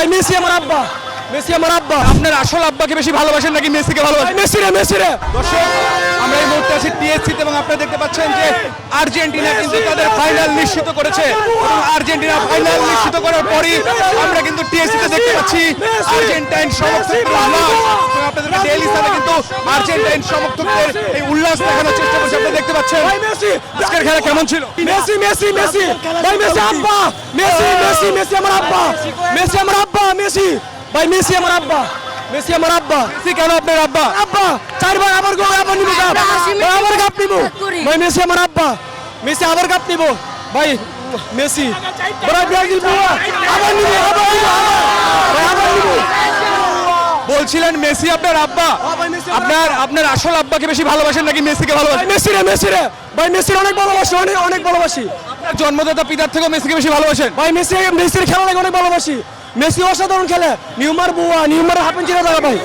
ভাই মেসি আমার আব্বা, মেসি আমার আব্বা। আপনার আসল আব্বাকে বেশি ভালোবাসেন নাকি মেসিকে ভালোবাসেন? মেসি রে, মেসি রে। দর্শক, আমরা এই মুহূর্তে আছি টিএসসিতে এবং আপনারা দেখতে পাচ্ছেন যে আর্জেন্টিনা কিন্তু তাদের ফাইনাল নিশ্চিত করেছে এবং আর্জেন্টিনা ফাইনাল নিশ্চিত করার পরই আমরা কিন্তু টিএসসিতে দেখতে পাচ্ছি আর্জেন্টাইন সমর্থকদের উল্লাস এবং আপনাদেরকে ডেইলি সাথে কিন্তু আর্জেন্টাইন সমর্থকদের এই উল্লাস দেখানোর চেষ্টা করছে। আপনারা দেখতে পাচ্ছেন ভাই মেসি, আজকের খেলা কেমন ছিল? মেসি মেসি মেসি, ভাই মেসি আব্বা, মেসি মেসি মেসি আমার আব্বা, মেসি আমার আব্বা, মেসি ভাই মেসি আমার আব্বা, মেসি আমার আব্বা। মেসি কেন আপনার আব্বা? আব্বা চারবার আবার গো আবার নিব কাপ, আবার কাপ নিব ভাই। মেসি আমার আব্বা, মেসি আবার কাপ নিব ভাই। মেসি বড় ব্রাজিল বুয়া আবার নিব, আবার নিব, ভাই আবার নিব। বলছিলেন মেসি আপনার আব্বা। আপনার আসল আব্বাকে বেশি ভালোবাসেন নাকি মেসিকে ভালোবাসেন? মেসি রে, মেসি রে ভাই, মেসির অনেক ভালোবাসি, অনেক অনেক ভালোবাসি আপনার জন্মদাতা পিতার থেকেও মেসিকে বেশি ভালোবাসেন? ভাই। মেসির খেলা লাগে অনেক ভালোবাসি। মেসি অসাধারণ খেলে, নিউমার বুয়া, নিউমার হাফেন চিরা দাঁড়া ভাই।